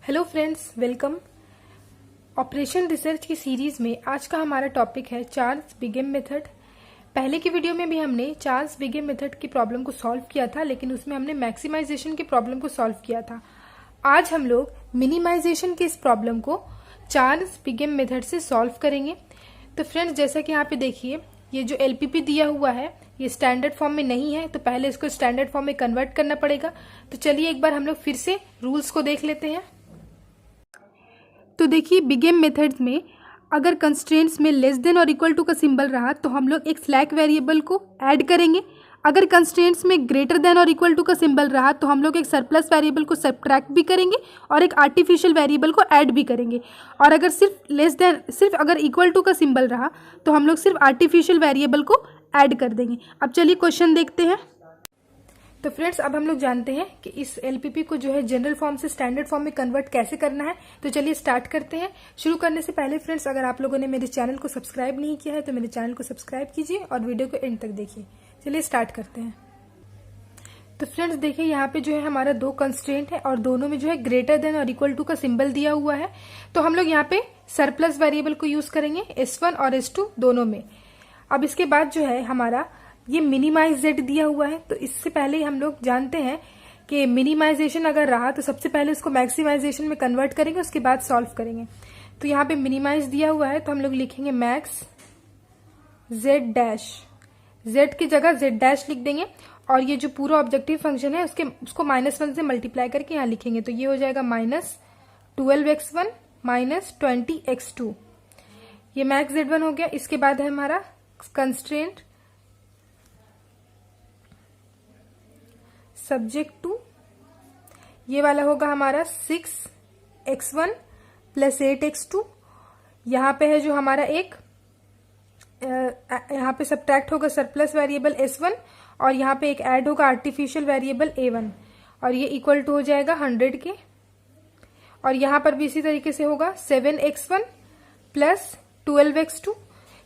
Hello friends, welcome. Operation research की series में आज का हमारा टॉपिक है चार्ल्स बिगेम मेथड। पहले की वीडियो में भी हमने चार्ल्स बिगेम मेथड की प्रॉब्लम को सॉल्व किया था, लेकिन उसमें हमने मैक्सिमाइजेशन की प्रॉब्लम को सॉल्व किया था। आज हम लोग मिनिमाइजेशन की इस प्रॉब्लम को चार्ल्स बिगेम मेथड से सॉल्व करेंगे। तो फ्रेंड्स, जैसा कि यहाँ पे देखिए, ये जो एलपीपी दिया हुआ है ये स्टैंडर्ड फॉर्म में नहीं है, तो पहले इसको स्टैंडर्ड फॉर्म में कन्वर्ट करना पड़ेगा। तो चलिए एक बार हम लोग फिर से रूल्स को देख लेते हैं। तो देखिए, बिगेम मेथड्स में अगर कंस्ट्रेंट्स में लेस देन और इक्वल टू का सिंबल रहा तो हम लोग एक स्लैक वेरिएबल को ऐड करेंगे। अगर कंस्ट्रेंट्स में ग्रेटर देन और इक्वल टू का सिंबल रहा तो हम लोग एक सरप्लस वेरिएबल को सब्ट्रैक्ट भी करेंगे और एक आर्टिफिशियल वेरिएबल को ऐड भी करेंगे। और अगर सिर्फ अगर इक्वल टू का सिंबल रहा तो हम लोग सिर्फ आर्टिफिशियल वेरिएबल को ऐड कर देंगे। अब चलिए क्वेश्चन देखते हैं। तो फ्रेंड्स, अब हम लोग जानते हैं कि इस एलपीपी को जो है जनरल फॉर्म से स्टैंडर्ड फॉर्म में कन्वर्ट कैसे करना है। तो चलिए स्टार्ट करते हैं। शुरू करने से पहले फ्रेंड्स, अगर आप लोगों ने मेरे चैनल को सब्सक्राइब नहीं किया है तो मेरे चैनल को सब्सक्राइब कीजिए और वीडियो को एंड तक देखिए। चलिए स्टार्ट करते हैं। तो फ्रेंड्स देखिए, यहाँ पे जो है हमारा दो कंस्ट्रेंट है और दोनों में जो है ग्रेटर देन और इक्वल टू का सिंबल दिया हुआ है। तो हम लोग यहाँ पे सरप्लस वेरिएबल को यूज करेंगे S1 और S2 दोनों में। अब इसके बाद जो है हमारा ये मिनिमाइज जेड दिया हुआ है। तो इससे पहले ही हम लोग जानते हैं कि मिनिमाइजेशन अगर रहा तो सबसे पहले उसको मैक्सिमाइजेशन में कन्वर्ट करेंगे, उसके बाद सॉल्व करेंगे। तो यहाँ पे मिनिमाइज दिया हुआ है तो हम लोग लिखेंगे मैक्स जेड डैश, जेड की जगह जेड डैश लिख देंगे। और ये जो पूरा ऑब्जेक्टिव फंक्शन है उसको -1 से मल्टीप्लाई करके यहाँ लिखेंगे। तो ये हो जाएगा -12x1 -20x2। ये मैक्स Z1 हो गया। इसके बाद है हमारा कंस्ट्रेंट सब्जेक्ट टू, ये वाला होगा हमारा 6x1 + 8x2। यहाँ पे है जो हमारा एक यहाँ पे सब्ट्रैक्ट होगा सरप्लस वेरिएबल S1 और यहाँ पे एक ऐड होगा आर्टिफिशियल वेरिएबल A1 और ये इक्वल टू हो जाएगा 100 के। और यहाँ पर भी इसी तरीके से होगा 7x1 + 12x2।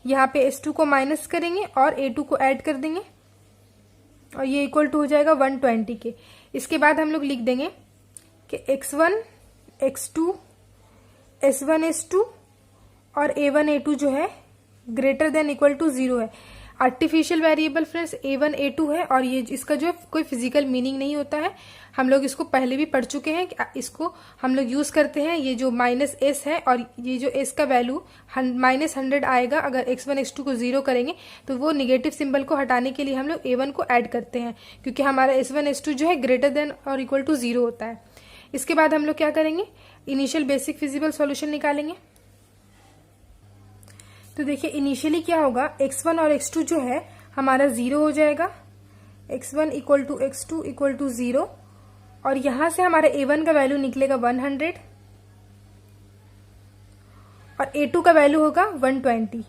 यहाँ पे S2 को माइनस करेंगे और A2 को ऐड कर देंगे और ये इक्वल टू हो जाएगा 120 के। इसके बाद हम लोग लिख देंगे कि x1 x2 s1 s2 और a1 a2 जो है ग्रेटर देन इक्वल टू 0 है। Artificial variable friends a1 a2 है और ये इसका जो कोई फिजिकल मीनिंग नहीं होता है। हम लोग इसको पहले भी पढ़ चुके हैं कि इसको हम लोग यूज करते हैं। ये जो -s है और ये जो s का वैल्यू -100 आएगा अगर x1 x2 को 0 करेंगे तो वो निगेटिव सिंबल को हटाने के लिए हम लोग a1 को ऐड करते हैं, क्योंकि हमारा s1 s2 जो है ग्रेटर देन और इक्वल टू 0 होता है। इसके बाद हम लोग क्या करेंगे, इनिशियल बेसिक फिजिबल सॉल्यूशन निकालेंगे। तो देखिए इनिशियली क्या होगा, x1 और x2 जो है हमारा 0 हो जाएगा। x1 = x2 = 0 और यहां से हमारे a1 का वैल्यू निकलेगा 100 और a2 का वैल्यू होगा 120।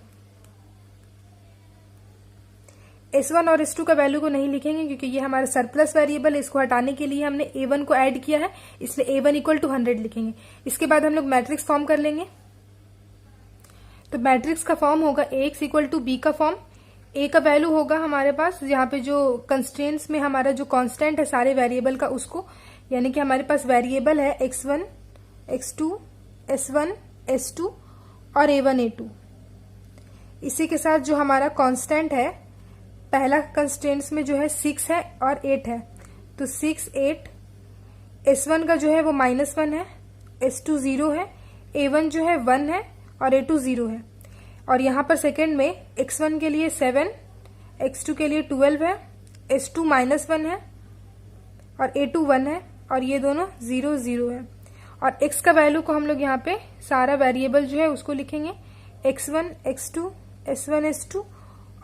s1 और s2 का वैल्यू को नहीं लिखेंगे क्योंकि ये हमारा सरप्लस वेरिएबल है, इसको हटाने के लिए हमने a1 को ऐड किया है, इसलिए a1 = 100 लिखेंगे। इसके बाद हम लोग मैट्रिक्स फॉर्म कर लेंगे। तो मैट्रिक्स का फॉर्म होगा Ax = B का फॉर्म। A का वैल्यू होगा हमारे पास यहाँ पे जो कंस्ट्रेंट्स में हमारा जो कांस्टेंट है सारे वेरिएबल का उसको, यानी कि हमारे पास वेरिएबल है x1 x2 s1 s2 और a1 a2। इसी के साथ जो हमारा कांस्टेंट है पहला कंस्ट्रेंट्स में जो है 6 है और 8 है, तो 6 8। s1 का जो है वो -1 है, s2 0 है, a1 जो है 1 है और a2 0 है। और यहाँ पर सेकेंड में x1 के लिए 7, x2 के लिए 12 है, s2 -1 है और a2 1 है और ये दोनों 0 0 है। और x का वैल्यू को हम लोग यहाँ पे सारा वेरिएबल जो है उसको लिखेंगे x1 x2 s1 s2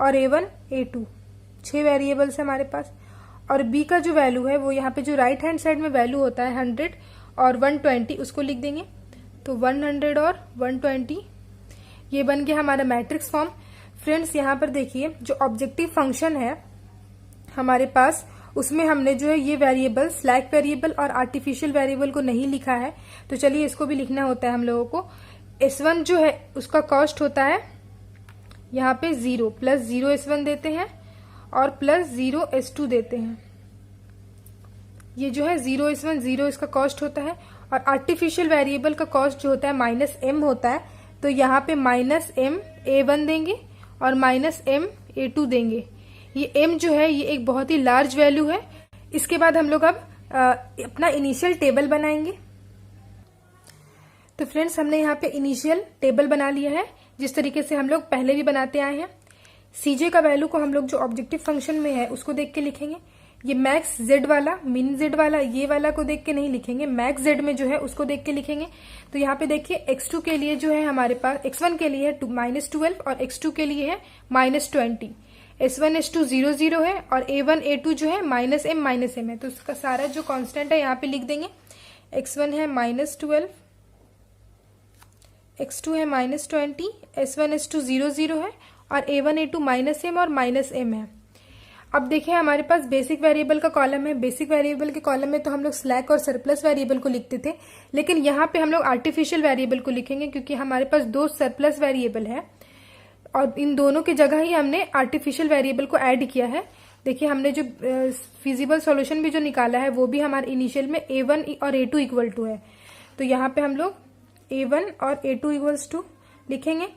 और a1 a2, 6 वेरिएबल्स है हमारे पास। और b का जो वैल्यू है वो यहाँ पे जो राइट हैंड साइड में वैल्यू होता है 100 और 120 उसको लिख देंगे। तो 100 और 120 ये बन गया हमारा मैट्रिक्स फॉर्म। फ्रेंड्स यहाँ पर देखिए जो ऑब्जेक्टिव फंक्शन है हमारे पास उसमें हमने जो है ये वेरिएबल स्लैक वेरिएबल और आर्टिफिशियल वेरिएबल को नहीं लिखा है, तो चलिए इसको भी लिखना होता है हम लोगों को। S1 जो है उसका कॉस्ट होता है यहाँ पे 0 +0 S1 देते हैं और +0 S2 देते हैं। ये जो है 0S1 0 इसका कॉस्ट होता है, और आर्टिफिशियल वेरिएबल का कॉस्ट जो होता है -m होता है। तो यहाँ पे -m A1 देंगे और -m A2 देंगे। ये m जो है ये एक बहुत ही लार्ज वैल्यू है। इसके बाद हम लोग अब अपना इनिशियल टेबल बनाएंगे। तो फ्रेंड्स हमने यहाँ पे इनिशियल टेबल बना लिया है, जिस तरीके से हम लोग पहले भी बनाते आए हैं। CJ का वैल्यू को हम लोग जो ऑब्जेक्टिव फंक्शन में है उसको देख के लिखेंगे। ये मैक्स Z वाला, मिन Z वाला, ये वाला को देख के नहीं लिखेंगे, मैक्स Z में जो है उसको देख के लिखेंगे। तो यहाँ पे देखिए x2 के लिए जो है हमारे पास, x1 के लिए है -12 और x2 के लिए है -20। S1 S2 0 0 है और A1 A2 जो है -m है। तो उसका सारा जो कांस्टेंट है यहाँ पे लिख देंगे। x1 है -12, x2 है -20, S1 S2 0 0 है और A1 A2 -m और -m है। अब देखिए हमारे पास बेसिक वेरिएबल का कॉलम है। बेसिक वेरिएबल के कॉलम में तो हम लोग स्लैक और सरप्लस वेरिएबल को लिखते थे, लेकिन यहाँ पे हम लोग आर्टिफिशियल वेरिएबल को लिखेंगे, क्योंकि हमारे पास 2 सरप्लस वेरिएबल है और इन दोनों की जगह ही हमने आर्टिफिशियल वेरिएबल को ऐड किया है। देखिए हमने जो फिजिबल सॉल्यूशन भी जो निकाला है वो भी हमारे इनिशियल में A1 और A2 इक्वल टू है। तो यहाँ पे हम लोग A1 और A2 इक्वल्स टू लिखेंगे,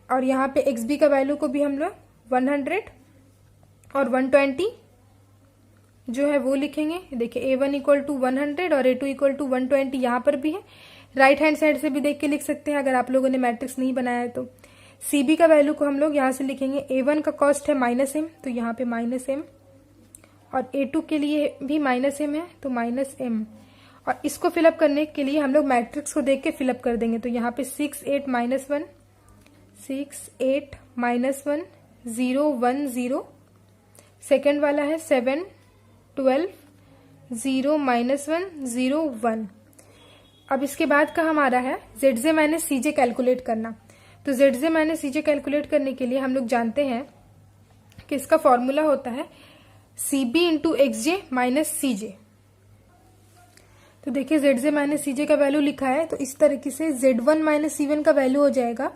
और यहाँ पे XB का वैल्यू को भी हम लोग 100 और 120 जो है वो लिखेंगे। देखिए A1 इक्वल टू 100 और A2 इक्वल टू 120 यहाँ पर भी है। राइट हैंड साइड से भी देख के लिख सकते हैं अगर आप लोगों ने मैट्रिक्स नहीं बनाया है तो। CB का वैल्यू को हम लोग यहाँ से लिखेंगे। A1 का कॉस्ट है -m, तो यहाँ पे -m, और A2 के लिए भी -m है तो -m, और इसको फिलअप करने के लिए हम लोग मैट्रिक्स को देख के फिलअप कर देंगे। तो यहाँ पे 6 8 -1 6 8 -1 0 1 0, सेकेंड वाला है 7 12 0 -1 0 1। अब इसके बाद का हमारा है ZJ माइनस CJ कैलकुलेट करना। तो ZJ माइनस CJ कैलकुलेट करने के लिए हम लोग जानते हैं कि इसका फॉर्मूला होता है CB into XJ minus CJ। तो देखिए ZJ माइनस CJ का वैल्यू लिखा है, तो इस तरीके से Z1 माइनस C1 का वैल्यू हो जाएगा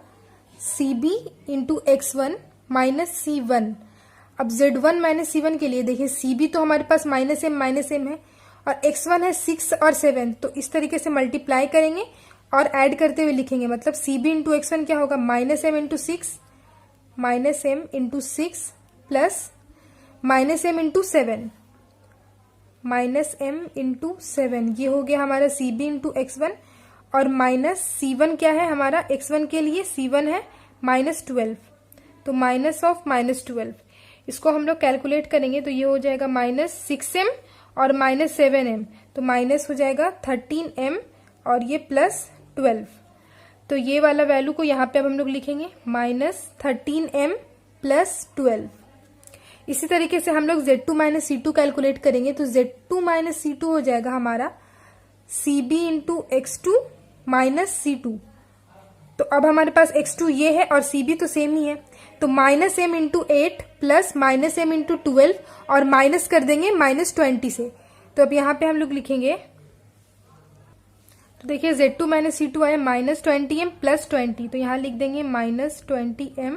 CB into X1 minus C1। अब Z1 माइनस C1 के लिए देखिए CB तो हमारे पास -m है और X1 है 6 और 7, तो इस तरीके से मल्टीप्लाई करेंगे और ऐड करते हुए लिखेंगे। मतलब CB इंटू X1 क्या होगा, -m into 6 plus -m into 7 -m into 7, ये हो गया हमारा CB इंटू X1। और माइनस C1 क्या है हमारा, X1 के लिए C1 है -12, तो माइनस ऑफ -12, इसको हम लोग कैलकुलेट करेंगे तो ये हो जाएगा -6m और -7m, तो माइनस हो जाएगा 13m और ये +12। तो ये वाला वैल्यू को यहाँ पे अब हम लोग लिखेंगे -13m +12। इसी तरीके से हम लोग Z2 माइनस C2 कैलकुलेट करेंगे, तो Z2 माइनस C2 हो जाएगा हमारा CB into X2 minus C2। तो अब हमारे पास X2 ये है और CB तो सेम ही है, तो -m into 8 plus -m into 12 और माइनस कर देंगे -20 से। तो अब यहाँ पे हम लोग लिखेंगे, तो देखिए Z2 माइनस C2 आया -20m प्लस 20, तो यहाँ लिख देंगे -20m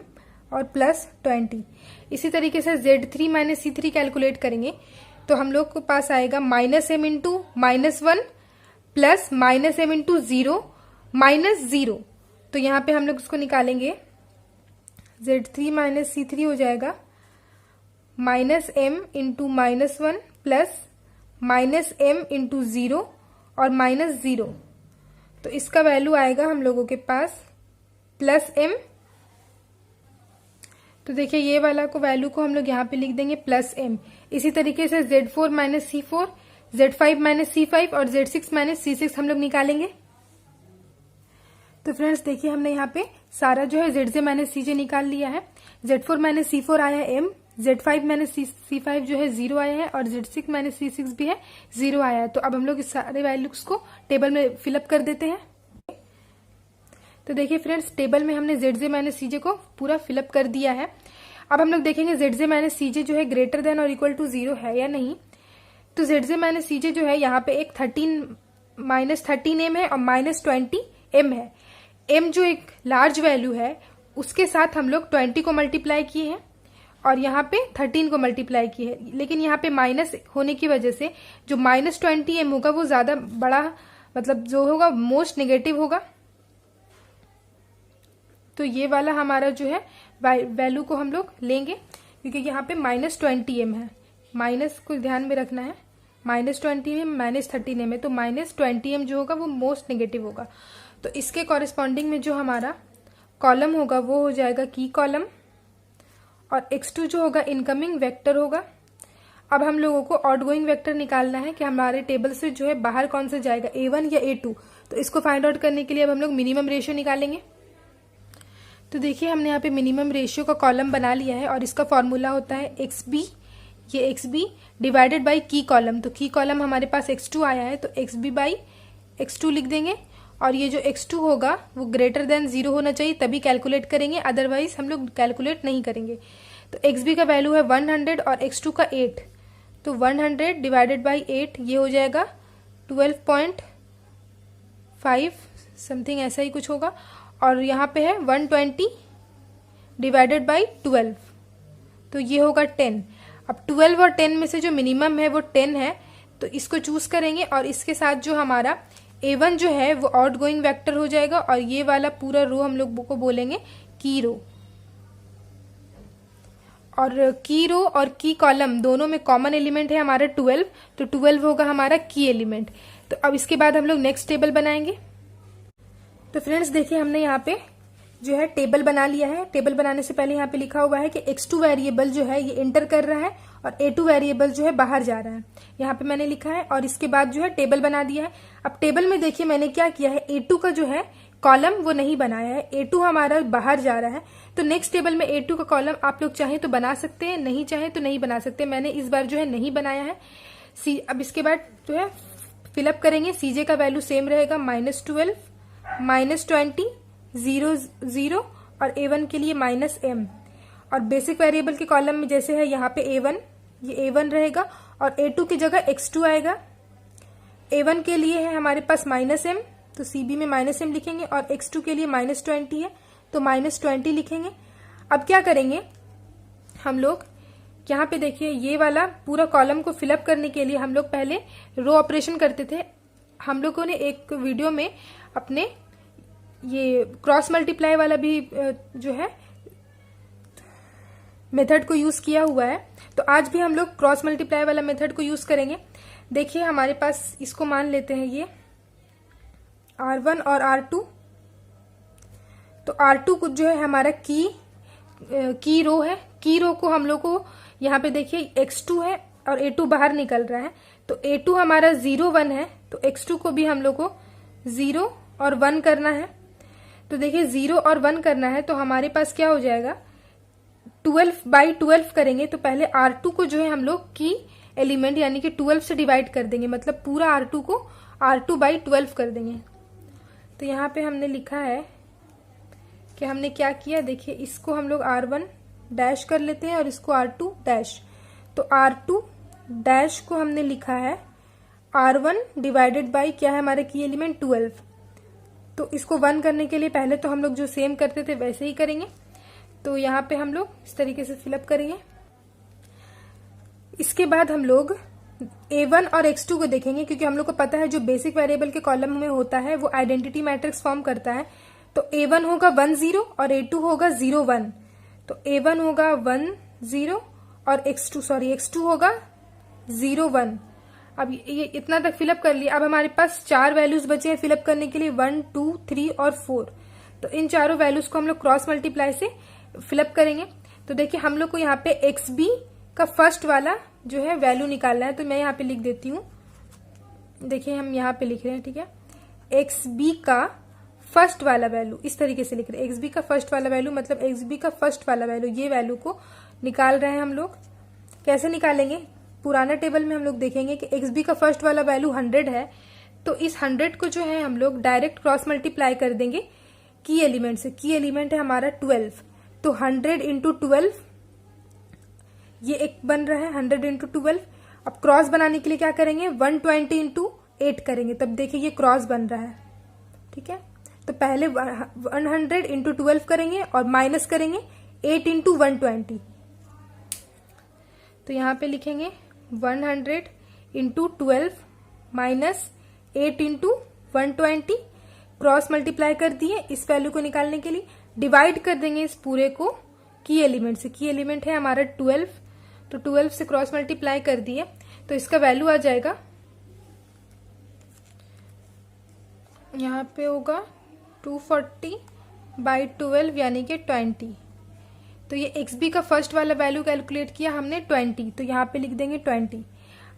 और +20। इसी तरीके से Z3 माइनस C3 कैलकुलेट करेंगे तो हम लोग के पास आएगा -m into -1 plus -m into 0 -0। तो यहाँ पे हम लोग उसको निकालेंगे, Z3 माइनस C3 हो जाएगा -m into -1 plus -m into 0 और -0। तो इसका वैल्यू आएगा हम लोगों के पास +m। तो देखिए ये वाला को वैल्यू को हम लोग यहाँ पे लिख देंगे +m। इसी तरीके से Z4 minus C4, Z5 minus C5 और Z6 माइनस C6 हम लोग निकालेंगे। तो फ्रेंड्स देखिए हमने यहाँ पे सारा जो है ZJ माइनस CJ निकाल लिया है। Z4 माइनस C4 आया है m, Z5 माइनस C5 जो है 0 आया है और Z6 माइनस C6 भी है 0 आया है। तो अब हम लोग इस सारे वैल्यूज को टेबल में फिलअप कर देते हैं। तो देखिए फ्रेंड्स टेबल में हमने ZJ माइनस CJ को पूरा फिलअप कर दिया है। अब हम लोग देखेंगे ZJ माइनस CJ जो है ग्रेटर देन और इक्वल टू 0 है या नहीं। तो ZJ माइनस CJ जो है यहाँ पे एक -13m है और -20m है। m जो एक लार्ज वैल्यू है उसके साथ हम लोग 20 को मल्टीप्लाई किए हैं और यहाँ पे 13 को मल्टीप्लाई की है, लेकिन यहाँ पे माइनस होने की वजह से जो -20m होगा वो ज्यादा बड़ा, मतलब जो होगा मोस्ट नेगेटिव होगा। तो ये वाला हमारा जो है वैल्यू को हम लोग लेंगे, क्योंकि यहाँ पे -20m है, माइनस को ध्यान में रखना है, -20m -13m है, तो -20m जो होगा वो मोस्ट नेगेटिव होगा। तो इसके कॉरेस्पॉन्डिंग में जो हमारा कॉलम होगा वो हो जाएगा की कॉलम, और x2 जो होगा इनकमिंग वेक्टर होगा। अब हम लोगों को आउटगोइंग वेक्टर निकालना है कि हमारे टेबल से जो है बाहर कौन सा जाएगा, A1 या A2। तो इसको फाइंड आउट करने के लिए अब हम लोग मिनिमम रेशियो निकालेंगे। तो देखिए हमने यहाँ पे मिनिमम रेशियो का कॉलम बना लिया है, और इसका फॉर्मूला होता है XB, ये XB डिवाइडेड बाई की कॉलम। तो की कॉलम हमारे पास x2 आया है, तो XB बाई x2 लिख देंगे, और ये जो x2 होगा वो ग्रेटर देन 0 होना चाहिए, तभी कैलकुलेट करेंगे, अदरवाइज हम लोग कैलकुलेट नहीं करेंगे। तो XB का वैल्यू है 100 और x2 का 8, तो 100 डिवाइडेड बाई 8 ये हो जाएगा 12.5 समथिंग, ऐसा ही कुछ होगा। और यहाँ पे है 120 डिवाइडेड बाई 12, तो ये होगा 10। अब 12 और 10 में से जो मिनिमम है वो 10 है, तो इसको चूज करेंगे, और इसके साथ जो हमारा A1 जो है वो आउटगोइंग वेक्टर हो जाएगा, और ये वाला पूरा रो हम लोग को बोलेंगे की रो। और की रो और की कॉलम दोनों में कॉमन एलिमेंट है हमारा 12, तो 12 होगा हमारा की एलिमेंट। तो अब इसके बाद हम लोग नेक्स्ट टेबल बनाएंगे। तो फ्रेंड्स देखिए हमने यहाँ पे जो है टेबल बना लिया है। टेबल बनाने से पहले यहाँ पे लिखा हुआ है कि x2 वेरिएबल जो है ये एंटर कर रहा है और a2 वेरिएबल जो है बाहर जा रहा है, यहाँ पे मैंने लिखा है। और इसके बाद जो है टेबल बना दिया है। अब टेबल में देखिए मैंने क्या किया है, a2 का जो है कॉलम वो नहीं बनाया है, a2 हमारा बाहर जा रहा है। तो नेक्स्ट टेबल में a2 का कॉलम आप लोग चाहें तो बना सकते हैं, नहीं चाहें तो नहीं बना सकते। मैंने इस बार जो है नहीं बनाया है। अब इसके बाद जो है फिलअप करेंगे। cj का वैल्यू सेम रहेगा, -12 -20 0 0 और a1 के लिए -m। और बेसिक वेरिएबल के कॉलम में जैसे है यहाँ पे a1, ये a1 रहेगा, और a2 की जगह x2 आएगा। a1 के लिए है हमारे पास -m, तो cb में -m लिखेंगे, और x2 के लिए -20 है तो -20 लिखेंगे। अब क्या करेंगे हम लोग, यहाँ पे देखिए ये वाला पूरा कॉलम को फिलअप करने के लिए हम लोग पहले रो ऑपरेशन करते थे। हम लोगों ने एक वीडियो में अपने ये क्रॉस मल्टीप्लाई वाला भी जो है मेथड को यूज किया हुआ है, तो आज भी हम लोग क्रॉस मल्टीप्लाई वाला मेथड को यूज करेंगे। देखिए हमारे पास इसको मान लेते हैं ये R1 और R2। तो R2 कुछ जो है हमारा की रो है। की रो को हम लोग को यहाँ पे देखिए x2 है और a2 बाहर निकल रहा है, तो a2 हमारा 0 1 है, तो x2 को भी हम लोग को 0 और 1 करना है। तो देखिए 0 और 1 करना है, तो हमारे पास क्या हो जाएगा, 12/12 करेंगे। तो पहले R2 को जो है हम लोग की एलिमेंट यानी कि 12 से डिवाइड कर देंगे, मतलब पूरा R2 को R2/12 कर देंगे। तो यहाँ पे हमने लिखा है कि हमने क्या किया, देखिए इसको हम लोग R1 डैश कर लेते हैं और इसको R2 डैश। तो R2 डैश को हमने लिखा है R1 डिवाइडेड बाई क्या है हमारे की एलिमेंट 12। तो इसको 1 करने के लिए पहले तो हम लोग जो सेम करते थे वैसे ही करेंगे। तो यहाँ पे हम लोग इस तरीके से फिलअप करेंगे। इसके बाद हम लोग A1 और x2 को देखेंगे, क्योंकि हम लोग को पता है जो बेसिक वेरिएबल के कॉलम में होता है वो आइडेंटिटी मैट्रिक्स फॉर्म करता है। तो A1 होगा 1 0 और A2 होगा 0 1। तो A1 होगा 1 0 और x2 होगा 0 1। अब ये इतना तक फिलअप कर लिया। अब हमारे पास 4 वैल्यूज बचे हैं फिलअप करने के लिए, 1 2 3 और 4। तो इन चारों वैल्यूज को हम लोग क्रॉस मल्टीप्लाई से फिलअप करेंगे। तो देखिए हम लोग को यहाँ पे XB का फर्स्ट वाला जो है वैल्यू निकालना है, तो मैं यहाँ पे लिख देती हूँ। देखिए हम यहाँ पे लिख रहे हैं, ठीक है, XB का फर्स्ट वाला वैल्यू इस तरीके से लिख रहे हैं। XB का फर्स्ट वाला वैल्यू मतलब XB का फर्स्ट वाला वैल्यू, ये वैल्यू को निकाल रहे हैं हम लोग। कैसे निकालेंगे, पुराना टेबल में हम लोग देखेंगे कि XB का फर्स्ट वाला वैल्यू 100 है, तो इस 100 को जो है हम लोग डायरेक्ट क्रॉस मल्टीप्लाई कर देंगे की एलिमेंट से। की एलिमेंट है हमारा 12, तो 100 इंटू 12 ये एक बन रहा है 100 इंटू 12। अब क्रॉस बनाने के लिए क्या करेंगे, 120 इंटू 8 करेंगे, तब देखिए ये क्रॉस बन रहा है, ठीक है। तो पहले 100 इंटू 12 करेंगे और माइनस करेंगे 8 इंटू 120, तो यहाँ पे लिखेंगे 100 into 12 minus 8 into 120, cross multiply कर दिए। इस वैल्यू को निकालने के लिए डिवाइड कर देंगे इस पूरे को की एलिमेंट से। की एलिमेंट है हमारा 12, तो 12 से क्रॉस मल्टीप्लाई कर दिए तो इसका वैल्यू आ जाएगा, यहाँ पे होगा 240/12 यानी कि 20। तो ये XB का फर्स्ट वाला वैल्यू कैलकुलेट किया हमने 20, तो यहाँ पे लिख देंगे 20।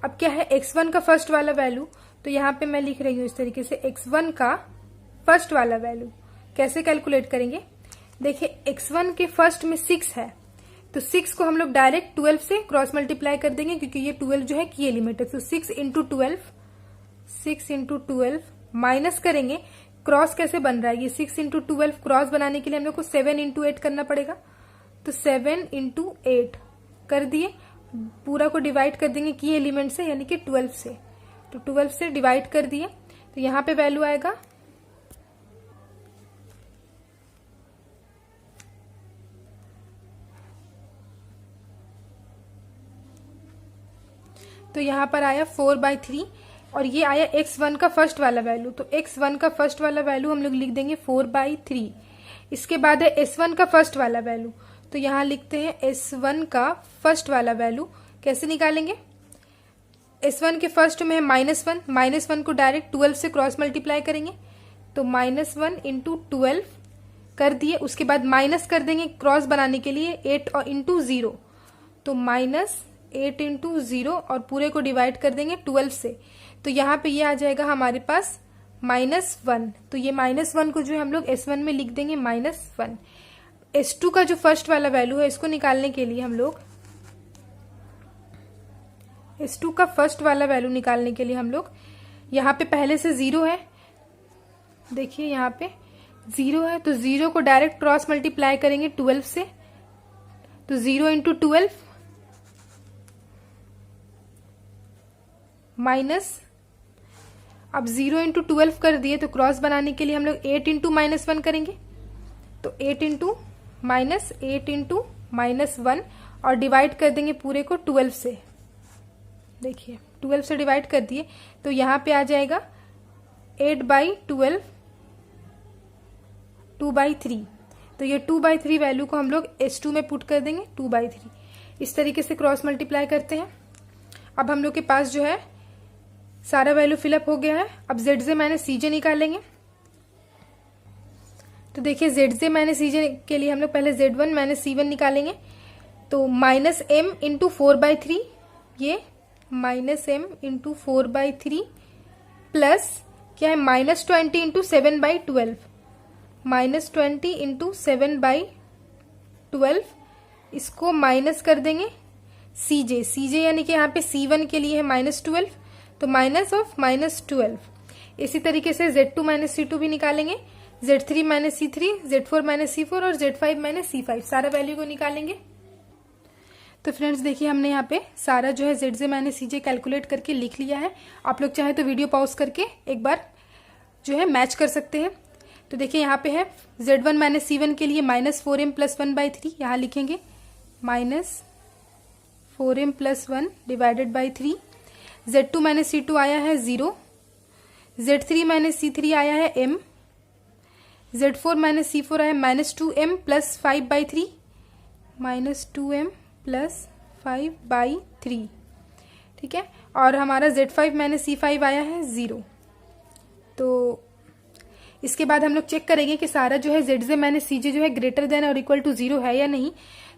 अब क्या है X1 का फर्स्ट वाला वैल्यू, तो यहाँ पे मैं लिख रही हूँ इस तरीके से X1 का फर्स्ट वाला वैल्यू कैसे कैलकुलेट करेंगे। देखिए X1 के फर्स्ट में 6 है, तो 6 को हम लोग डायरेक्ट 12 से क्रॉस मल्टीप्लाई कर देंगे क्योंकि ये 12 जो है की एलिमेंट है। तो 6 इंटू 12 माइनस करेंगे, क्रॉस कैसे बन रहा है, ये 6 इंटू 12 क्रॉस बनाने के लिए हम लोग को 7 इंटू 8 करना पड़ेगा। तो 7 इंटू 8 कर दिए, पूरा को डिवाइड कर देंगे की एलिमेंट से यानी कि 12 से, तो 12 से डिवाइड कर दिए तो यहाँ पे वैल्यू आएगा तो यहाँ पर आया 4/3 और ये आया X1 का फर्स्ट वाला वैल्यू। तो X1 का फर्स्ट वाला वैल्यू हम लोग लिख देंगे 4/3। इसके बाद है S1 का फर्स्ट वाला वैल्यू, तो यहाँ लिखते हैं S1 का फर्स्ट वाला वैल्यू कैसे निकालेंगे। S1 के फर्स्ट में है -1 को डायरेक्ट 12 से क्रॉस मल्टीप्लाई करेंगे, तो -1 इंटू 12 कर दिए। उसके बाद माइनस कर देंगे क्रॉस बनाने के लिए 8 और इंटू 0, तो -8 इंटू 0 और पूरे को डिवाइड कर देंगे 12 से, तो यहाँ पे ये आ जाएगा हमारे पास -1। तो ये -1 को जो है हम लोग S1 में लिख देंगे -1। S2 का जो फर्स्ट वाला वैल्यू है इसको निकालने के लिए हम लोग S2 का फर्स्ट वाला वैल्यू निकालने के लिए हम लोग यहाँ पे पहले से 0 है, देखिए यहाँ पे 0 है, तो 0 को डायरेक्ट क्रॉस मल्टीप्लाई करेंगे 12 से, तो 0 इंटू 12 माइनस, अब 0 इंटू 12 कर दिए तो क्रॉस बनाने के लिए हम लोग 8 इंटू -1 करेंगे, तो 8 इंटू -1 और डिवाइड कर देंगे पूरे को 12 से। देखिए 12 से डिवाइड कर दिए तो यहाँ पे आ जाएगा 8/12 2/3। तो ये 2/3 वैल्यू को हम लोग S2 में पुट कर देंगे 2/3। इस तरीके से क्रॉस मल्टीप्लाई करते हैं। अब हम लोग के पास जो है सारा वैल्यू फिलअप हो गया है। अब ZJ माइनस CJ निकालेंगे। तो देखिए ZJ माइनस CJ के लिए हम लोग पहले Z1 माइनस C1 निकालेंगे, तो -M इंटू 4/3, ये -M इंटू 4/3 प्लस क्या है -20 इंटू 7/12, -20 इंटू 7/12, इसको माइनस कर देंगे CJ यानी कि यहाँ पे C1 के लिए है -12, तो माइनस ऑफ -12। इसी तरीके से Z2 माइनस C2 भी निकालेंगे, Z3 minus C3, Z4 minus C4 और Z5 माइनस C5 सारा वैल्यू को निकालेंगे। तो फ्रेंड्स देखिए हमने यहाँ पे सारा जो है ZJ माइनस CJ कैलकुलेट करके लिख लिया है। आप लोग चाहे तो वीडियो पॉज करके एक बार जो है मैच कर सकते हैं। तो देखिए यहाँ पे है Z1 माइनस C1 के लिए -4M + 1/3, यहाँ लिखेंगे -4M + 1 divided by 3। Z2 minus C2 आया है 0, Z3 माइनस C3 आया है M, Z4 माइनस C4 आया -2M + 5/3, -2M + 5/3, ठीक है। और हमारा Z5 माइनस C5 आया है 0। तो इसके बाद हम लोग चेक करेंगे कि सारा जो है ZJ माइनस CJ जो है ग्रेटर देन और इक्वल टू 0 है या नहीं।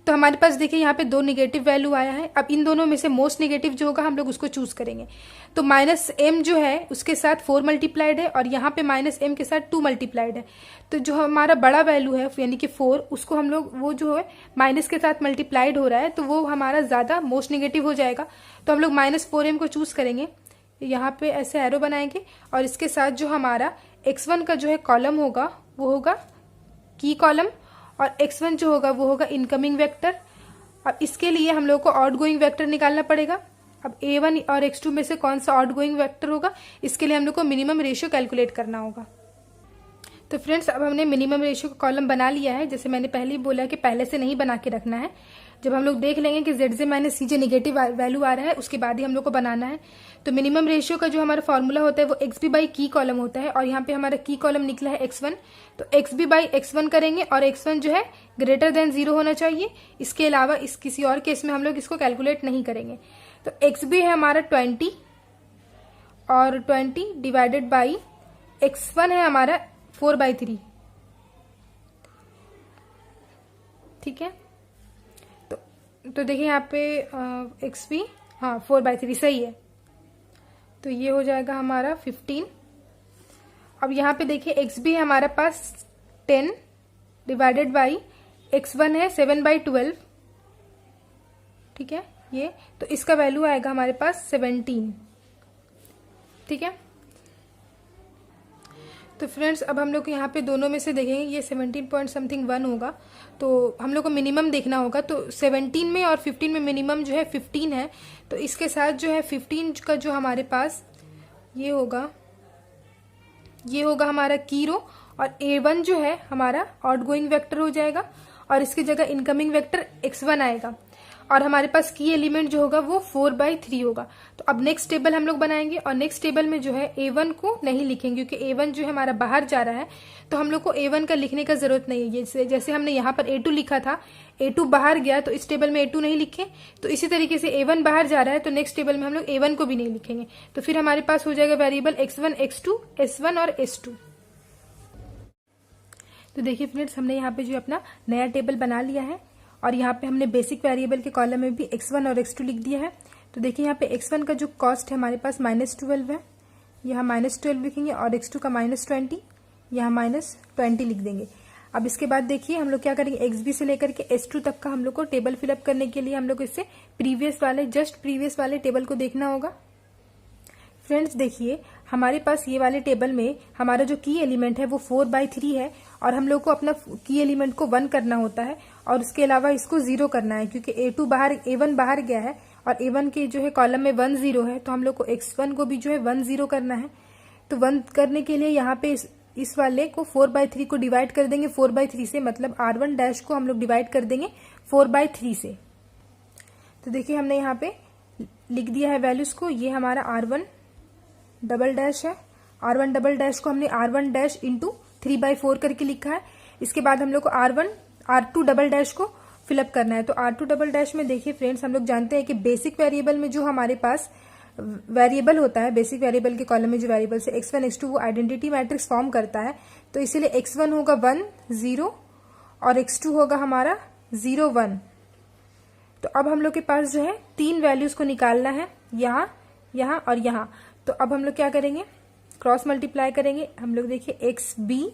तो हमारे पास देखिए यहाँ पे 2 निगेटिव वैल्यू आया है। अब इन दोनों में से मोस्ट निगेटिव जो होगा हम लोग उसको चूज करेंगे। तो -M जो है उसके साथ 4 मल्टीप्लाइड है और यहाँ पे -M के साथ 2 मल्टीप्लाइड है। तो जो हमारा बड़ा वैल्यू है यानी कि 4, उसको हम लोग वो जो है माइनस के साथ मल्टीप्लाइड हो रहा है तो वो हमारा ज्यादा मोस्ट निगेटिव हो जाएगा। तो हम लोग -4M को चूज करेंगे, यहाँ पे ऐसे एरो बनाएंगे और इसके साथ जो हमारा X1 का जो है कॉलम होगा वो होगा की कॉलम और X1 जो होगा वो होगा इनकमिंग वेक्टर। अब इसके लिए हम लोग को आउटगोइंग वेक्टर निकालना पड़ेगा। अब A1 और X2 में से कौन सा आउटगोइंग वेक्टर होगा, इसके लिए हम लोग को मिनिमम रेशियो कैलकुलेट करना होगा। तो फ्रेंड्स अब हमने मिनिमम रेशियो का कॉलम बना लिया है। जैसे मैंने पहले ही बोला कि पहले से नहीं बना के रखना है। जब हम लोग देख लेंगे कि ZJ minus CJ negative value आ रहा है, उसके बाद ही हम लोग को बनाना है। तो मिनिमम रेशियो का जो हमारा फॉर्मूला होता है वो XB बाई की कॉलम होता है, और यहाँ पे हमारा की कॉलम निकला है X1, तो XB बाई X1 करेंगे, और X1 जो है ग्रेटर देन 0 होना चाहिए। इसके अलावा इस किसी और केस में हम लोग इसको कैलकुलेट नहीं करेंगे। तो XB है हमारा 20, और 20 डिवाइडेड बाई X1 है हमारा 4/3, ठीक है। तो देखिए यहाँ पे XB, हाँ 4/3 सही है, तो ये हो जाएगा हमारा 15। अब यहाँ पे देखिए XB है हमारे पास 10 डिवाइडेड बाई X1 है 7/12, ठीक है। ये तो इसका वैल्यू आएगा हमारे पास 17, ठीक है। तो फ्रेंड्स अब हम लोग यहाँ पे दोनों में से देखेंगे, ये 17 पॉइंट समथिंग 1 होगा, तो हम लोग को मिनिमम देखना होगा। तो 17 में और 15 में मिनिमम जो है 15 है, तो इसके साथ जो है 15 का जो हमारे पास ये होगा हमारा की रो, और A1 जो है हमारा आउटगोइंग वेक्टर हो जाएगा, और इसकी जगह इनकमिंग वेक्टर X1 आएगा, और हमारे पास की एलिमेंट जो होगा वो 4/3 होगा। तो अब नेक्स्ट टेबल हम लोग बनाएंगे, और नेक्स्ट टेबल में जो है A1 को नहीं लिखेंगे, क्योंकि A1 जो है हमारा बाहर जा रहा है, तो हम लोग को A1 का लिखने का जरूरत नहीं है। जैसे हमने यहाँ पर A2 लिखा था, A2 बाहर गया तो इस टेबल में A2 नहीं लिखे, तो इसी तरीके से A1 बाहर जा रहा है तो नेक्स्ट टेबल में हम लोग A1 को भी नहीं लिखेंगे। तो फिर हमारे पास हो जाएगा वेरिएबल X1, X2, S1 और S2। तो देखिए फ्रेंड्स, हमने यहाँ पे जो अपना नया टेबल बना लिया है, और यहाँ पे हमने बेसिक वेरिएबल के कॉलम में भी X1 और X2 लिख दिया है। तो देखिए यहाँ पे X1 का जो कॉस्ट है हमारे पास -12 है, यहाँ -12 लिखेंगे, और X2 का -20, यहाँ -20 लिख देंगे। अब इसके बाद देखिए हम लोग क्या करेंगे, XB से लेकर के S2 तक का हम लोग को टेबल फिलअप करने के लिए हम लोग इससे जस्ट प्रीवियस वाले टेबल को देखना होगा। फ्रेंड्स देखिए, हमारे पास ये वाले टेबल में हमारा जो की एलिमेंट है वो 4/3 है, और हम लोग को अपना की एलिमेंट को 1 करना होता है, और उसके अलावा इसको 0 करना है, क्योंकि A1 बाहर गया है, और A1 के जो है कॉलम में 1 0 है, तो हम लोग को X1 को भी जो है 1 0 करना है। तो 1 करने के लिए यहाँ पे इस वाले को 4/3 को डिवाइड कर देंगे 4/3 से, मतलब R1 डैश को हम लोग डिवाइड कर देंगे 4/3 से। तो देखिए हमने यहाँ पे लिख दिया है वैल्यूज को, ये हमारा R1 डबल डैश है, R1 डबल डैश को हमने R1 डैश इंटू 3/4 करके लिखा है। इसके बाद हम लोग को R2 डबल डैश को फिलअप करना है। तो R2 डबल डैश में देखिए फ्रेंड्स, हम लोग जानते हैं कि बेसिक वेरिएबल में जो हमारे पास वेरिएबल होता है, बेसिक वेरिएबल के कॉलम में जो वेरिएबल से X1 X2 वो आइडेंटिटी मैट्रिक्स फॉर्म करता है। तो इसीलिए X1 होगा 1 0 और X2 होगा हमारा 0 1। तो अब हम लोग के पास जो है 3 वैल्यूज को निकालना है, यहाँ, यहाँ और यहाँ। तो अब हम लोग क्या करेंगे, क्रॉस मल्टीप्लाई करेंगे। हम लोग देखिए XB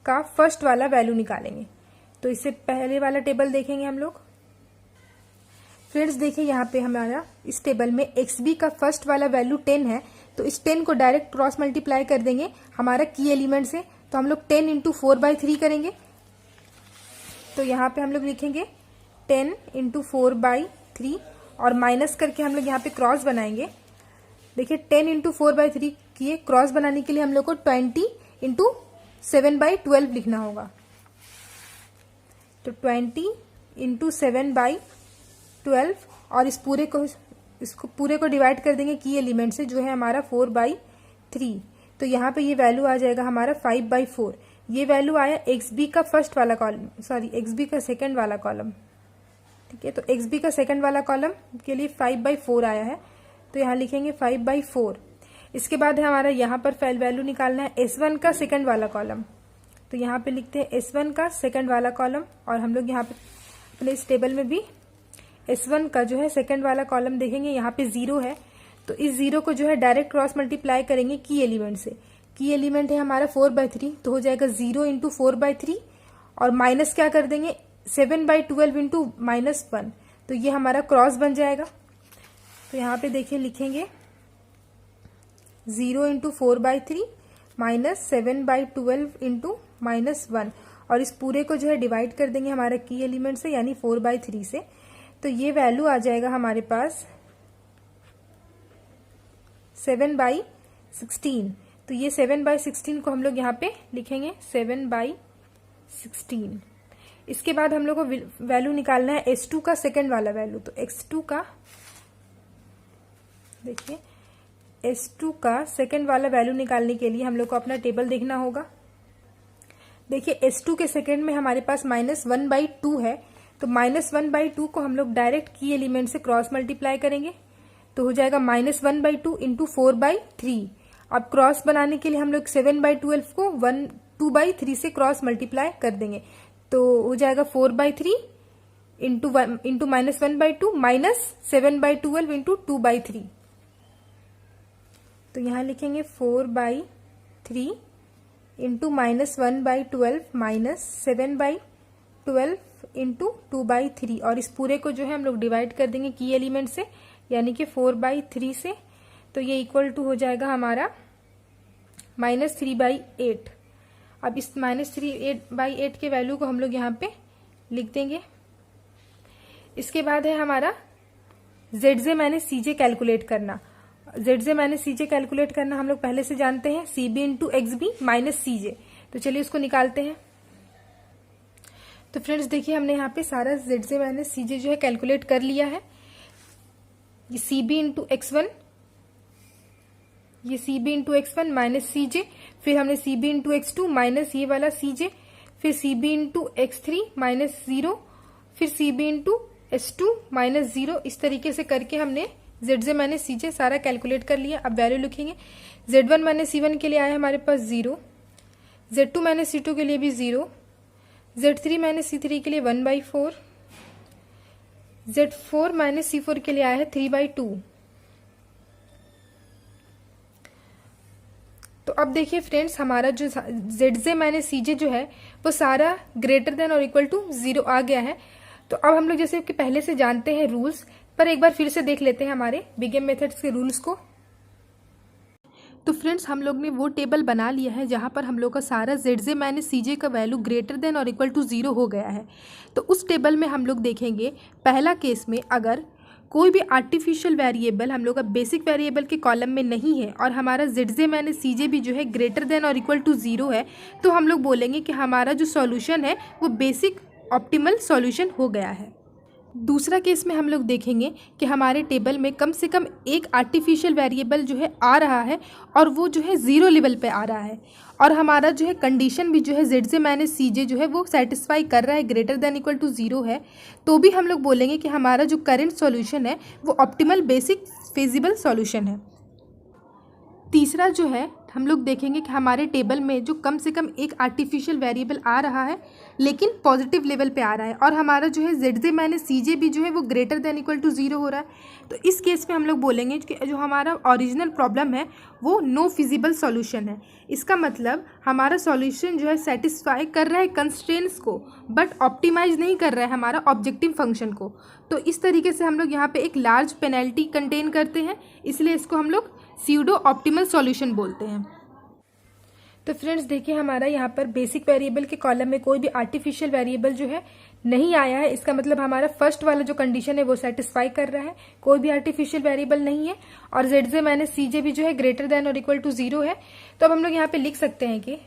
का फर्स्ट वाला वैल्यू निकालेंगे। तो इससे पहले वाला टेबल देखेंगे हम लोग। फ्रेंड्स देखिए यहाँ पे हमारा इस टेबल में XB का फर्स्ट वाला वैल्यू 10 है, तो इस 10 को डायरेक्ट क्रॉस मल्टीप्लाई कर देंगे हमारा की एलिमेंट से। तो हम लोग 10 इंटू 4/3 करेंगे। तो यहाँ पे हम लोग लिखेंगे 10 इंटू 4/3 और माइनस करके हम लोग यहाँ पे क्रॉस बनाएंगे। देखिए 10 इंटू 4/3 किए, क्रॉस बनाने के लिए हम लोग को 20 इंटू 7/12 लिखना होगा। तो 20 इंटू 7/12 और इसको पूरे को डिवाइड कर देंगे की एलिमेंट से, जो है हमारा 4/3। तो यहाँ पे ये वैल्यू आ जाएगा हमारा 5/4। ये वैल्यू आया XB का फर्स्ट वाला कॉलम, सॉरी XB का सेकंड वाला कॉलम, ठीक है। तो XB का सेकंड वाला कॉलम के लिए 5/4 आया है, तो यहाँ लिखेंगे 5/4। इसके बाद है हमारा यहाँ पर वैल्यू निकालना है S1 का सेकंड वाला कॉलम। तो यहाँ पे लिखते हैं S1 का सेकंड वाला कॉलम, और हम लोग यहाँ पे अपने इस टेबल में भी S1 का जो है सेकंड वाला कॉलम देखेंगे, यहाँ पे 0 है। तो इस 0 को जो है डायरेक्ट क्रॉस मल्टीप्लाई करेंगे की एलिमेंट से। की एलिमेंट है हमारा 4/3, तो हो जाएगा 0 इंटू 4/3 और माइनस क्या कर देंगे 7/12 इंटू -1। तो ये हमारा क्रॉस बन जाएगा। तो यहाँ पे देखिए लिखेंगे 0 इंटू 4/3 माइनस 7/12 इंटू -1, और इस पूरे को जो है डिवाइड कर देंगे हमारा की एलिमेंट से, यानी 4/3 से। तो ये वैल्यू आ जाएगा हमारे पास 7/16। तो ये 7/16 को हम लोग यहाँ पे लिखेंगे 7/16। इसके बाद हम लोग को वैल्यू निकालना है S2 का सेकेंड वाला वैल्यू। तो X2 का देखिए S2 का सेकेंड वाला वैल्यू निकालने के लिए हम लोग को अपना टेबल देखना होगा। देखिए S2 के सेकेंड में हमारे पास -1/2 है, तो -1/2 को हम लोग डायरेक्ट की एलिमेंट से क्रॉस मल्टीप्लाई करेंगे, तो हो जाएगा -1/2 इंटू 4/3। अब क्रॉस बनाने के लिए हम लोग 7/12 को 2/3 से क्रॉस मल्टीप्लाई कर देंगे, तो हो जाएगा 4/3 इंटू -1/2 माइनस 7/12 इंटू 2/3। तो यहां लिखेंगे 4/3 इंटू -1/12 माइनस 7/12 इंटू 2/3, और इस पूरे को जो है हम लोग डिवाइड कर देंगे की एलिमेंट से, यानी कि 4/3 से। तो ये इक्वल टू हो जाएगा हमारा -3/8। अब इस -3/8 के वैल्यू को हम लोग यहाँ पे लिख देंगे। इसके बाद है हमारा ZJ माइनस CJ कैलकुलेट करना। ZJ माइनस CJ कैलकुलेट करना हम लोग पहले से जानते हैं, CB into XB minus CJ। तो चलिए इसको निकालते हैं। तो फ्रेंड्स देखिए हमने यहाँ पे सारा ZJ माइनस CJ जो है कैलकुलेट कर लिया है। ये CB इंटू X1, ये CB into X1 minus CJ, फिर हमने CB इंटू X2 माइनस ये वाला CJ, फिर CB इंटू X3 माइनस 0, फिर CB इंटू S2 माइनस 0। इस तरीके से करके हमने ZJ माइनस CJ सारा कैलकुलेट कर लिया। अब वैल्यू लिखेंगे। Z1 माइनस C1 के लिए आया हमारे पास 0, Z2 माइनस C2 के लिए भी 0, Z3 माइनस C3 के लिए 1/4, Z4 माइनस C4 के लिए आया है 3/2। तो अब देखिए फ्रेंड्स हमारा जो ZJ माइनस CJ जो है वो सारा ग्रेटर देन और इक्वल टू 0 आ गया है। तो अब हम लोग जैसे कि पहले से जानते हैं रूल्स, पर एक बार फिर से देख लेते हैं हमारे बिग एम मेथड्स के रूल्स को। तो फ्रेंड्स हम लोग ने वो टेबल बना लिया है जहाँ पर हम लोग का सारा ZJ माइनस CJ का वैल्यू ग्रेटर देन और इक्वल टू 0 हो गया है। तो उस टेबल में हम लोग देखेंगे पहला केस में अगर कोई भी आर्टिफिशियल वेरिएबल हम लोग का बेसिक वेरिएबल के कॉलम में नहीं है और हमारा ZJ माइनस CJ भी जो है ग्रेटर देन और इक्वल टू 0 है, तो हम लोग बोलेंगे कि हमारा जो सॉल्यूशन है वो बेसिक ऑप्टिमल सॉल्यूशन हो गया है। दूसरा केस में हम लोग देखेंगे कि हमारे टेबल में कम से कम एक आर्टिफिशियल वेरिएबल जो है आ रहा है और वो जो है 0 लेवल पे आ रहा है, और हमारा जो है कंडीशन भी जो है ZJ माइनस CJ जो है वो सेटिस्फाई कर रहा है, ग्रेटर देन इक्वल टू 0 है, तो भी हम लोग बोलेंगे कि हमारा जो करेंट सॉल्यूशन है वो ऑप्टिमल बेसिक फिजिबल सॉल्यूशन है। तीसरा जो है हम लोग देखेंगे कि हमारे टेबल में जो कम से कम एक आर्टिफिशियल वेरिएबल आ रहा है लेकिन पॉजिटिव लेवल पे आ रहा है, और हमारा जो है ZJ माइनस CJ भी जो है वो ग्रेटर देन इक्वल टू 0 हो रहा है। तो इस केस में हम लोग बोलेंगे कि जो हमारा ओरिजिनल प्रॉब्लम है वो नो फिजिबल सॉल्यूशन है। इसका मतलब हमारा सॉल्यूशन जो है सेटिस्फाई कर रहा है कंस्ट्रेंट्स को बट ऑप्टिमाइज नहीं कर रहा है हमारा ऑब्जेक्टिव फंक्शन को। तो इस तरीके से हम लोग यहाँ पे एक लार्ज पेनल्टी कंटेन करते हैं, इसलिए इसको हम लोग स्यूडो ऑप्टिमल सॉल्यूशन बोलते हैं। तो फ्रेंड्स देखिए हमारा यहाँ पर बेसिक वेरिएबल के कॉलम में कोई भी आर्टिफिशियल वेरिएबल जो है नहीं आया है। इसका मतलब हमारा फर्स्ट वाला जो कंडीशन है वो सेटिस्फाई कर रहा है, कोई भी आर्टिफिशियल वेरिएबल नहीं है, और ZJ माइनस CJ भी जो है ग्रेटर देन और इक्वल टू 0 है। तो अब हम लोग यहाँ पे लिख सकते हैं कि,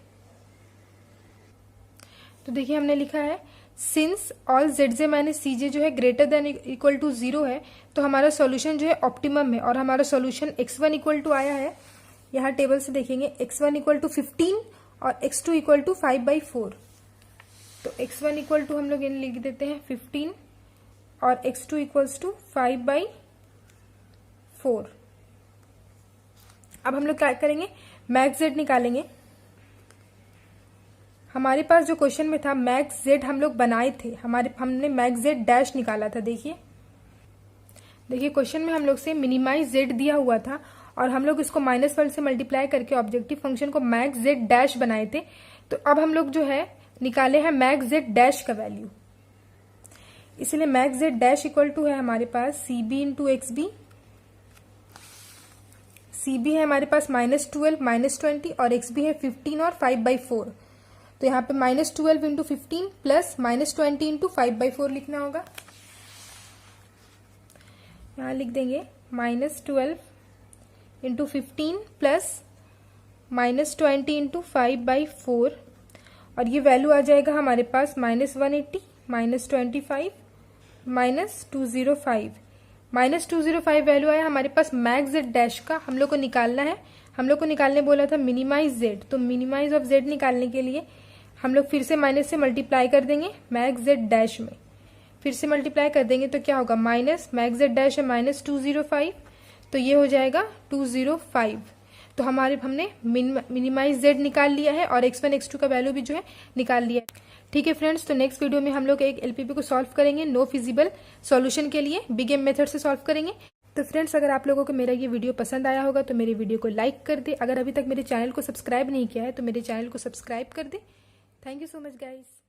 तो देखिए हमने लिखा है since all ZJ minus CJ जो है ग्रेटर देन इक्वल टू 0 है, तो हमारा सॉल्यूशन जो है ऑप्टिमम है, और हमारा सॉल्यूशन X1 इक्वल टू आया है। यहाँ टेबल से देखेंगे X1 इक्वल टू 15 और X2 इक्वल टू 5/4। तो X1 इक्वल टू हम लोग इन लिख देते हैं 15 और X2 इक्वल्स टू 5/4। अब हम लोग क्या करेंगे, मैक्स Z निकालेंगे। हमारे पास जो क्वेश्चन में था मैक्स Z हम लोग बनाए थे, हमने मैक्स Z डैश निकाला था। देखिए क्वेश्चन में हम लोग से मिनिमाइज Z दिया हुआ था और हम लोग इसको -1 से मल्टीप्लाई करके ऑब्जेक्टिव फंक्शन को मैक्स Z डैश बनाए थे। तो अब हम लोग जो है निकाले हैं मैक्स Z डैश का वैल्यू, इसलिए max Z dash equal to है हमारे पास CB इंटू XB। CB है हमारे पास -12 -20 और XB है 15 और 5/4। तो यहाँ पे -12 इंटू 15 प्लस -20 इंटू 5/4 लिखना होगा। यहाँ लिख देंगे -12 इंटू 15 प्लस -20 इंटू 5/4, और ये वैल्यू आ जाएगा हमारे पास -180 -25 -205 -205 वैल्यू आया हमारे पास मैक्स जेड डैश का। हम लोग को निकालना है, हम लोग को निकालने बोला था मिनिमाइज जेड, तो मिनिमाइज ऑफ जेड निकालने के लिए हम लोग फिर से माइनस से मल्टीप्लाई कर देंगे मैक्स जेड डैश में, फिर से मल्टीप्लाई कर देंगे तो क्या होगा, माइनस मैक्स जेड डैश है -205, तो ये हो जाएगा 205। तो हमने मिनिमाइज जेड निकाल लिया है और x1 x2 का वैल्यू भी जो है निकाल लिया है। ठीक है फ्रेंड्स, तो नेक्स्ट वीडियो में हम लोग एक एलपीपी को सॉल्व करेंगे नो फिजिबल सॉल्यूशन के लिए, बिग एम मेथड से सॉल्व करेंगे। तो फ्रेंड्स, अगर आप लोगों को मेरा ये वीडियो पसंद आया होगा तो मेरे वीडियो को लाइक कर दे। अगर अभी तक मेरे चैनल को सब्सक्राइब नहीं किया है तो मेरे चैनल को सब्सक्राइब कर दे। Thank you so much guys.